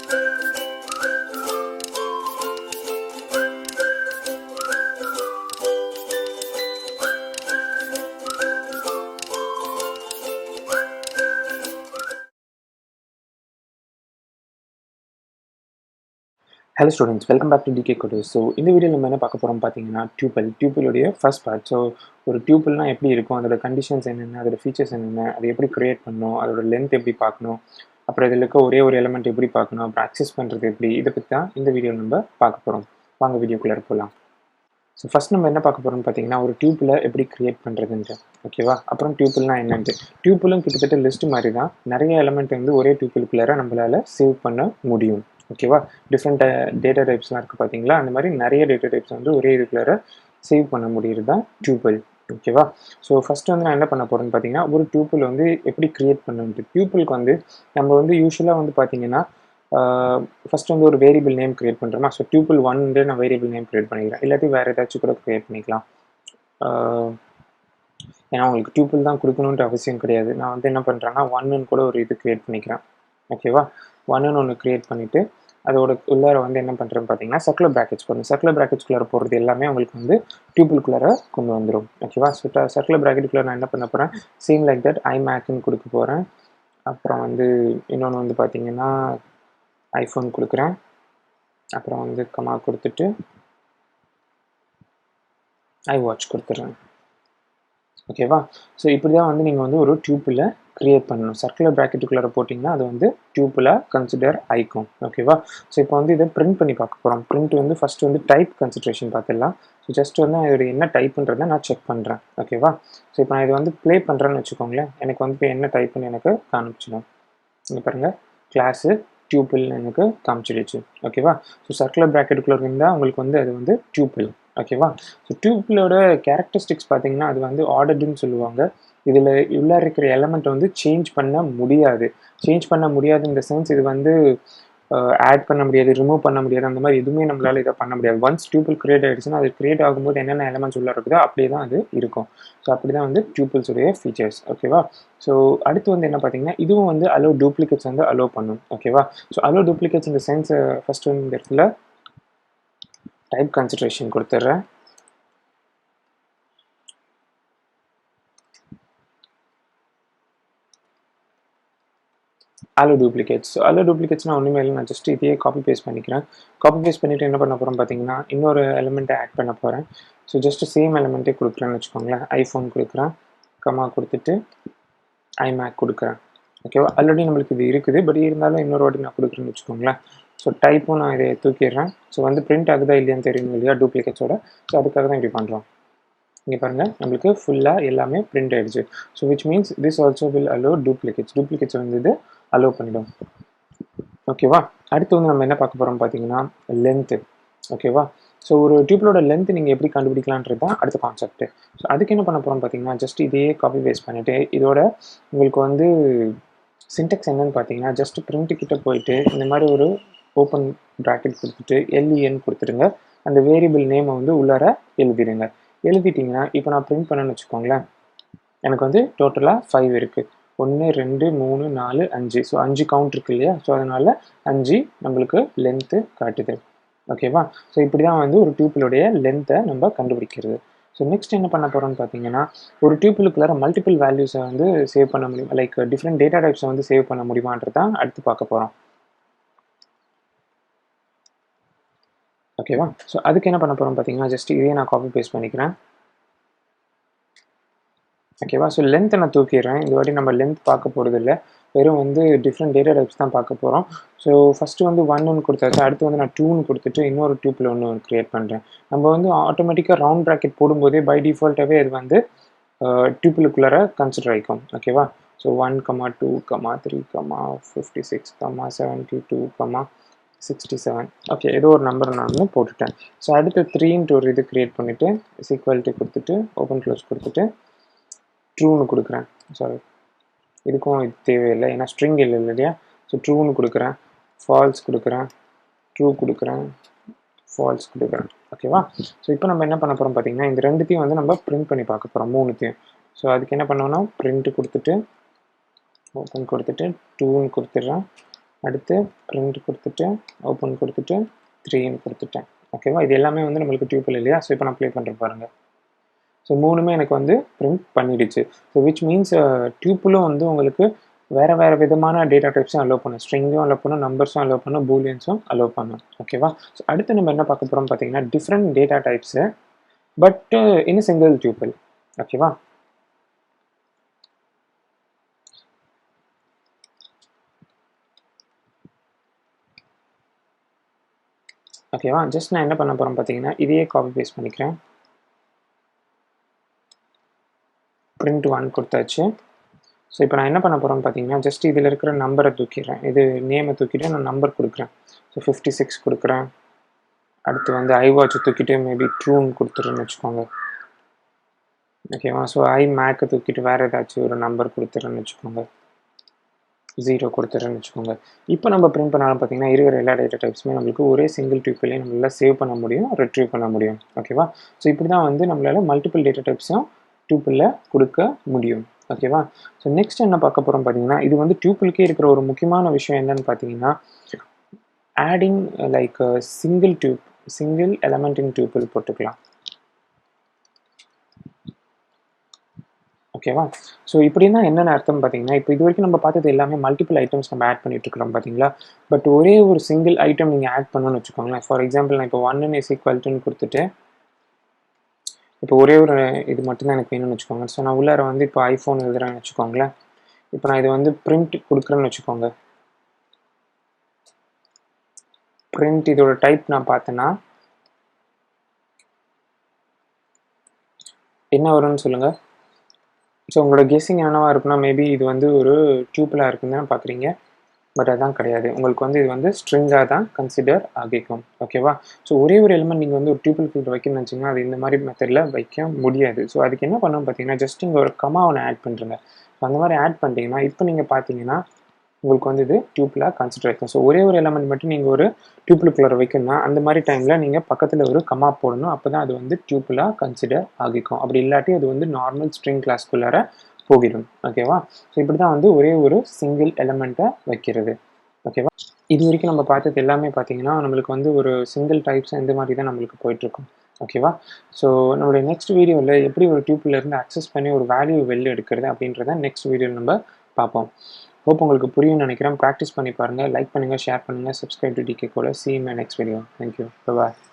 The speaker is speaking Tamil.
Hello students, welcome back to DK Coders. So இந்த வீடியோவில் நம்ம என்ன பார்க்க போகிறோம் பார்த்தீங்கன்னா டியூப்பிளுடைய ஃபர்ஸ்ட் பார்ட். ஸோ ஒரு டியூப்பிள்னா எப்படி இருக்கும், அதோட கண்டிஷன்ஸ் என்னென்ன, அதோட ஃபீச்சர்ஸ் என்னென்ன, அதை எப்படி க்ரியேட் பண்ணணும், அதோட லென்த் எப்படி பார்க்கணும், அப்புறம் இதில் இருக்க ஒரே ஒரு எலிமெண்ட் எப்படி பார்க்கணும், அப்புறம் அக்சஸ் பண்ணுறது எப்படி, இதை பற்றி தான் இந்த வீடியோவில் நம்ம பார்க்க போகிறோம். வாங்க வீடியோக்குள்ளே போகலாம். ஸோ ஃபஸ்ட் நம்ம என்ன பார்க்க போகிறோம்னு பார்த்தீங்கன்னா ஒரு டியூப்பில் எப்படி க்ரியேட் பண்ணுறதுன்ட்டு, ஓகேவா. அப்புறம் டியூப்பிள்னா என்னன்ட்டு, டியூப்பிளும் கிட்டத்தட்ட லிஸ்ட் மாதிரி தான், நிறைய எலிமெண்ட் வந்து ஒரே டியூப்பிளுக்குள்ளார நம்மளால் சேவ் பண்ண முடியும், ஓகேவா. டிஃப்ரெண்ட் டேட்டா டைப்ஸ்லாம் இருக்குது பார்த்தீங்களா, அந்த மாதிரி நிறைய டேட்டா டைப்ஸ் வந்து ஒரே இதுக்குள்ளார சேவ் பண்ண முடியுது தான் டியூப்பிள், ஓகேவா. ஸோ ஃபஸ்ட்டு வந்து நான் என்ன பண்ண போகிறேன்னு பார்த்தீங்கன்னா ஒரு டியூப்பிள் வந்து எப்படி க்ரியேட் பண்ணுறது. டியூப்பிளுக்கு வந்து நம்ம வந்து யூஸ்வலாக வந்து பார்த்தீங்கன்னா ஃபஸ்ட்டு வந்து ஒரு வேரியபிள் நேம் க்ரியேட் பண்ணுறோமா. ஸோ டியூப்பிள் 1 நான் வேரியபிள் நேம் க்ரியேட் பண்ணிக்கிறேன், இல்லாட்டி வேறு ஏதாச்சும் கூட க்ரியேட் பண்ணிக்கலாம். ஏன்னா உங்களுக்கு டியூப்பிள் தான் கொடுக்கணுன்ற அவசியம் கிடையாது. நான் வந்து என்ன பண்ணுறேன்னா 1ன்னு கூட ஒரு இது க்ரியேட் பண்ணிக்கிறேன், ஓகேவா. 1ன்னு ஒன்று க்ரியேட் பண்ணிவிட்டு அதோட உள்ளார வந்து என்ன பண்ணுறேன்னு பார்த்தீங்கன்னா சர்க்குலர் ப்ராக்கெட்ஸ் போடணும். சர்க்குலர் ப்ராக்கெட்ஸ்குள்ளார போடுறது எல்லாமே உங்களுக்கு வந்து டியூப்பிள்குள்ளார கொண்டு வந்துடும், ஓகேவா. ஸோ சர்க்குலர் ப்ராக்கெட்டுக்குள்ளே நான் என்ன பண்ண போகிறேன், சேம் லைக் தட் ஐமேக்னு கொடுக்க போகிறேன். அப்புறம் வந்து இன்னொன்று வந்து பார்த்தீங்கன்னா ஐஃபோன் கொடுக்குறேன். அப்புறம் வந்து கமா கொடுத்துட்டு ஐவாட்ச் கொடுத்துட்றேன், ஓகேவா. ஸோ இப்படி தான் வந்து நீங்கள் வந்து ஒரு டியூப்பில் க்ரியேட் பண்ணணும். சர்க்குலர் ப்ராக்கெட்டுக்குள்ளே போட்டிங்கன்னா அது வந்து டியூப்பில் கன்சிடர் ஆயிக்கும், ஓகேவா. ஸோ இப்போ வந்து இதை பிரிண்ட் பண்ணி பார்க்க போகிறோம். பிரிண்ட் வந்து ஃபஸ்ட்டு வந்து டைப் கன்சிடரேஷன் பார்த்துடலாம். ஸோ ஜஸ்ட் வந்து இதோட என்ன டைப்புன்றதை நான் செக் பண்ணுறேன், ஓகேவா. ஸோ இப்போ நான் இதை வந்து ப்ளே பண்ணுறேன்னு வச்சுக்கோங்களேன், எனக்கு வந்து இப்போ என்ன டைப்புன்னு எனக்கு காமிச்சிடும். இங்கே பாருங்கள், கிளாஸு டியூப்பிள்னு எனக்கு காமிச்சிடுச்சு, ஓகேவா. ஸோ சர்க்குலர் ப்ராக்கெட்டுக்குள்ளே இருந்தால் உங்களுக்கு வந்து அது வந்து டியூப்பிள், ஓகேவா. ஸோ டியூப்பிளோட கேரக்டரிஸ்டிக்ஸ் பார்த்தீங்கன்னா அது வந்து ஆர்டர்டுன்னு சொல்லுவாங்க. இதில் உள்ளே இருக்கிற எலமெண்ட் வந்து சேஞ்ச் பண்ண முடியாது. சேஞ்ச் பண்ண முடியாது இந்த சென்ஸ் இது வந்து ஆட் பண்ண முடியாது, ரிமூவ் பண்ண முடியாது, அந்த மாதிரி எதுவுமே நம்மளால் இதை பண்ண முடியாது. ஒன்ஸ் டியூப்பிள் க்ரியேட் ஆகிடுச்சுன்னா அது க்ரியேட் ஆகும்போது என்னென்ன எலமெண்ட்ஸ் உள்ளே இருக்குதோ அப்படியே தான் அது இருக்கும். ஸோ அப்படி தான் வந்து டியூப்பிள்ஸுடைய ஃபீச்சர்ஸ், ஓகேவா. ஸோ அடுத்து வந்து என்ன பார்த்தீங்கன்னா இதுவும் வந்து அலோ டூப்ளிகேட்ஸ் வந்து அலோ பண்ணும், ஓகேவா. ஸோ அலோ டூப்ளிகேட்ஸ் இந்த சென்ஸ் ஃபஸ்ட்டு வந்து இந்த இடத்துல டைப் கன்சிடரேஷன் கொடுத்துட்றேன். Allow duplicates. ஸோ அலோ டூப்ளிகேட்ஸ்னால் ஒன்றுமே இல்லை, நான் ஜஸ்ட் இதையே காப்பி பேஸ்ட் பண்ணிக்கிறேன். காப்பி பேஸ்ட் பண்ணிவிட்டு என்ன பண்ண போகிறோம் பார்த்தீங்கன்னா இன்னொரு எலிமெண்ட்டை ஆட் பண்ண போகிறேன். ஸோ ஜஸ்ட் சேம் எலிமெண்ட்டே கொடுக்குறேன்னு வச்சுக்கோங்களேன். ஐஃபோன் கொடுக்குறேன், கமா கொடுத்துட்டு ஐமேக் கொடுக்குறேன், ஓகேவா. ஆல்ரெடி நம்மளுக்கு இது இருக்குது, பட் இருந்தாலும் இன்னொரு வாட்டி நான் கொடுக்குறேன்னு வச்சுக்கோங்களேன். ஸோ டைப்பும் நான் இதை தூக்கிடுறேன். ஸோ வந்து பிரிண்ட் ஆகுதா இல்லையான்னு தெரியும் இல்லையா டூப்ளிகேட்ஸோட. ஸோ அதுக்காக தான் இப்படி பண்ணுறோம். இங்கே பாருங்கள், நம்மளுக்கு ஃபுல்லாக எல்லாமே பிரிண்ட் ஆகிடுச்சு. So which means this also will allow duplicates. Duplicates வந்து இது அலோ பண்ணிடும், ஓகேவா. அடுத்து வந்து நம்ம என்ன பார்க்க போகிறோம் பார்த்தீங்கன்னா லென்த்து, ஓகேவா. ஸோ ஒரு டியூப்பிளோட லென்த் நீங்கள் எப்படி கண்டுபிடிக்கலான்றது தான் அடுத்த கான்செப்ட். ஸோ அதுக்கு என்ன பண்ண போகிறோம் பார்த்தீங்கன்னா ஜஸ்ட் இதையே காப்பி பேஸ்ட் பண்ணிவிட்டு இதோட உங்களுக்கு வந்து சின்டெக்ஸ் என்னன்னு பார்த்தீங்கன்னா ஜஸ்ட் பிரிண்ட் கிட்ட போயிட்டு இந்த மாதிரி ஒரு ஓப்பன் ப்ராக்கெட் கொடுத்துட்டு எல்இஎன் கொடுத்துருங்க. அந்த வேரியபிள் நேமை வந்து உள்ளார எழுதிடுங்க. எழுதிட்டிங்கன்னா இப்போ நான் பிரிண்ட் பண்ணேன்னு வச்சுக்கோங்களேன், எனக்கு வந்து டோட்டலாக 5 இருக்குது. 1 2 3 4 5. ஸோ 5 கவுண்ட் இருக்கு இல்லையா. ஸோ அதனால் 5 நம்மளுக்கு லென்த்து காட்டுது, ஓகேவா. ஸோ இப்படி தான் வந்து ஒரு டியூப்பிளுடைய லென்த்தை நம்ம கண்டுபிடிக்கிறது. ஸோ நெக்ஸ்ட் என்ன பண்ண போகிறோம்னு பார்த்தீங்கன்னா ஒரு டியூப்பிளுக்குள்ளார மல்டிபிள் வேல்யூஸை வந்து சேவ் பண்ண முடியும், லைக் டிஃப்ரெண்ட் டேட்டா டைப்ஸை வந்து சேவ் பண்ண முடியுமான்றதான் அடுத்து பார்க்க போகிறோம், ஓகேவா. ஸோ அதுக்கு என்ன பண்ண போகிறோம் பார்த்தீங்கன்னா ஜஸ்ட் இதையே நான் காப்பி பேஸ்ட் பண்ணிக்கிறேன், ஓகேவா. ஸோ லென்த்தை நான் தூக்கிடுறேன். இந்த வாட்டி நம்ம லென்த் பார்க்க போகிறது இல்லை, வெறும் வந்து டிஃப்ரெண்ட் டேட்டா டைப்ஸ் தான் பார்க்க போகிறோம். ஸோ ஃபஸ்ட்டு வந்து 1 கொடுத்தாச்சு, அடுத்து வந்து நான் 2 கொடுத்துட்டு இன்னொரு டியூப்பில் ஒன்று க்ரியேட் பண்ணுறேன். நம்ம வந்து ஆட்டோமேட்டிக்காக ரவுண்ட் ப்ராக்கெட் போடும்போதே பை டிஃபால்ட்டாகவே அது வந்து டியூப்பிளுக்குள்ளார கன்சிடர் ஆகிக்கும், ஓகேவா. ஸோ 1, 2, 3, 56, 72, 67. ஓகே, ஏதோ ஒரு நம்பர் நான் வந்து போட்டுட்டேன். ஸோ அடுத்து 3ன்ட்டு ஒரு இது க்ரியேட் பண்ணிவிட்டு ஈக்குவல்ட்டி கொடுத்துட்டு ஓப்பன் க்ளோஸ் கொடுத்துட்டு ட்ரூன்னு கொடுக்குறேன். சாரி, இதுக்கும் இது தேவையில்லை ஏன்னா ஸ்ட்ரிங் இல்லை இல்லையா. ஸோ ட்ரூன்னு கொடுக்குறேன், ஃபால்ஸ் கொடுக்குறேன், ட்ரூ கொடுக்குறேன், ஃபால்ஸ் கொடுக்குறேன், ஓகேவா. ஸோ இப்போ நம்ம என்ன பண்ண போகிறோம் பார்த்தீங்கன்னா இந்த ரெண்டுத்தையும் வந்து நம்ம பிரிண்ட் பண்ணி பார்க்க போகிறோம், மூணுத்தையும். ஸோ அதுக்கு என்ன பண்ணோன்னா பிரிண்ட்டு கொடுத்துட்டு ஓப்பன் கொடுத்துட்டு 2ன்னு கொடுத்துட்றேன், அடுத்து பிரிண்ட் கொடுத்துட்டு ஓப்பன் கொடுத்துட்டு 3ன்னு கொடுத்துட்டேன். ஓகேவா? இது எல்லாமே வந்து நம்மளுக்கு டியூப்பிள் இல்லையா? ஸோ இப்போ நான் ப்ளே பண்ணுறேன் பாருங்கள். ஸோ 3மே எனக்கு வந்து பிரிண்ட் பண்ணிடுச்சு. ஸோ விச் மீன்ஸ் டியூப்பிளும் வந்து உங்களுக்கு வேறு விதமான டேட்டா டைப்ஸும் அலோவ் பண்ணும். ஸ்ட்ரிங்கும் அலோவ் பண்ணும், நம்பர்ஸும் அலோவ் பண்ணும், பூலியன்ஸும் அலோவ் பண்ணும். ஓகேவா? ஸோ அடுத்து நம்ம என்ன பார்க்க போகிறோம் பார்த்தீங்கன்னா different data types but in single tuple. ஓகேவா? ஓகேவா? ஜஸ்ட் நான் என்ன பண்ண போகிறேன் பார்த்தீங்கன்னா இதையே காப்பி பேஸ்ட் பண்ணிக்கிறேன். print 1 கொடுத்தாச்சு. ஸோ இப்போ நான் என்ன பண்ண போகிறேன்னு பார்த்தீங்கன்னா ஜஸ்ட் இதில் இருக்கிற நம்பரை தூக்கிடுறேன். இது நேமை தூக்கிட்டு நான் நம்பர் கொடுக்குறேன். ஸோ 56 கொடுக்குறேன். அடுத்து வந்து iWatch தூக்கிட்டு மேபி ட்ரூன்னு கொடுத்துருன்னு வச்சுக்கோங்க. ஓகேவா? ஸோ மேக்கை தூக்கிட்டு வேறு ஏதாச்சும் ஒரு நம்பர் கொடுத்துருன்னு வச்சுக்கோங்க. 0 கொடுத்துருன்னு வச்சுக்கோங்க. இப்போ நம்ம பிரிண்ட் பண்ணாலும் பார்த்தீங்கன்னா இருக்கிற எல்லா டேட்டா டைப்ஸுமே நம்மளுக்கு ஒரே சிங்கிள் டியூப்பிலே நம்மளால் சேவ் பண்ண முடியும், ரிட்ரீவ் பண்ண முடியும். ஓகேவா? ஸோ இப்படி தான் வந்து நம்மளால் மல்டிபிள் டேட்டா டைப்ஸும் டியூப்பிளில் கொடுக்க முடியும். ஓகேவா? ஸோ நெக்ஸ்ட் என்ன பார்க்க போகிறோம் பார்த்தீங்கன்னா இது வந்து டியூப்பிளுக்கே இருக்கிற ஒரு முக்கியமான விஷயம் என்னன்னு பார்த்தீங்கன்னா ஆடிங் லைக் சிங்கிள் எலமெண்ட் இன் டியூப்பிள் போட்டுக்கலாம். ஓகேவா? ஸோ இப்படின்னா என்னென்ன அர்த்தம் பார்த்தீங்கன்னா இப்போ இது வரைக்கும் நம்ம பார்த்தது எல்லாமே மல்டிபிள் ஐட்டம்ஸ் நம்ம ஆட் பண்ணிட்டு இருக்கிறோம் பார்த்தீங்களா? பட் ஒரே ஒரு சிங்கிள் ஐட்டம் நீங்கள் ஆட் பண்ணணும்னு வச்சுக்கோங்களேன். ஃபார் எக்ஸாம்பிள் நான் இப்போ 1 இஸ் ஈக்குவல் டுன்னு கொடுத்துட்டு இப்போ ஒரே ஒரு இது மட்டும்தான் எனக்கு வேணும்னு வச்சுக்கோங்க. ஸோ நான் உள்ளார வந்து இப்போ ஐஃபோன் எழுதுறேன்னு வச்சுக்கோங்களேன். இப்போ நான் இது வந்து பிரிண்ட் கொடுக்குறேன்னு வச்சுக்கோங்க. பிரிண்ட் இதோட டைப் நான் பார்த்தேன்னா என்ன வரும்னு சொல்லுங்கள். ஸோ உங்களோட கெஸ்ஸிங் என்னவா இருக்குன்னா மேபி இது வந்து ஒரு டியூப்பிளாக இருக்குன்னு தான் பார்க்குறீங்க. பட் அதான் கிடையாது. உங்களுக்கு வந்து இது வந்து ஸ்ட்ரிங்காக தான் கன்சிடர் ஆகிக்கும். ஓகேவா? ஸோ ஒரே ஒரு எலிமெண்ட் நீங்கள் வந்து ஒரு டியூப்பிள் ஃபீல்டு வைக்கணும்னு நினச்சிங்கன்னா அது இந்த மாதிரி மெத்தடில் வைக்க முடியாது. ஸோ அதுக்கு என்ன பண்ணணும் பார்த்தீங்கன்னா ஜஸ்ட் இங்கே ஒரு கமா ஒன்று ஆட் பண்ணுறேங்க. ஸோ அந்த மாதிரி ஆட் பண்ணிட்டீங்கன்னா இப்போ நீங்கள் பார்த்தீங்கன்னா உங்களுக்கு வந்து இது டியூப்பிளாக கன்சிடர் ஆகிக்கும். ஸோ ஒரே ஒரு எலிமெண்ட் மட்டும் நீங்கள் ஒரு டியூப்பிளுக்குள்ளே வைக்கணும்னா அந்த மாதிரி டைமில் நீங்கள் பக்கத்தில் ஒரு கமா போடணும். அப்போ தான் அது வந்து டியூப்பிளாக கன்சிடர் ஆகிக்கும். அப்படி இல்லாட்டி அது வந்து நார்மல் ஸ்ட்ரிங் கிளாஸ்க்குள்ளார போகிடும். ஓகேவா? ஸோ இப்படி தான் வந்து ஒரே ஒரு சிங்கிள் எலிமெண்ட்டை வைக்கிறது. ஓகேவா? இது வரைக்கும் நம்ம பார்த்தது எல்லாமே பார்த்தீங்கன்னா நம்மளுக்கு வந்து ஒரு சிங்கிள் டைப்ஸ் இந்த மாதிரி தான் நம்மளுக்கு போயிட்டுருக்கும். ஓகேவா? ஸோ நம்மளுடைய நெக்ஸ்ட் வீடியோவில் எப்படி ஒரு டியூப்பிலேருந்து அக்சஸ் பண்ணி ஒரு வேல்யூ வெளில எடுக்கிறது அப்படின்றத நெக்ஸ்ட் வீடியோவில் நம்ம பார்ப்போம். ஹோப் உங்களுக்கு புரியும்னு நினைக்கிறேன். ப்ராக்டிஸ் பண்ணி பாருங்கள். லைக் பண்ணுங்கள், ஷேர் பண்ணுங்கள், சப்ஸ்கிரைப் டு டிகே கோல. See you in my next video. Thank you. Bye-bye.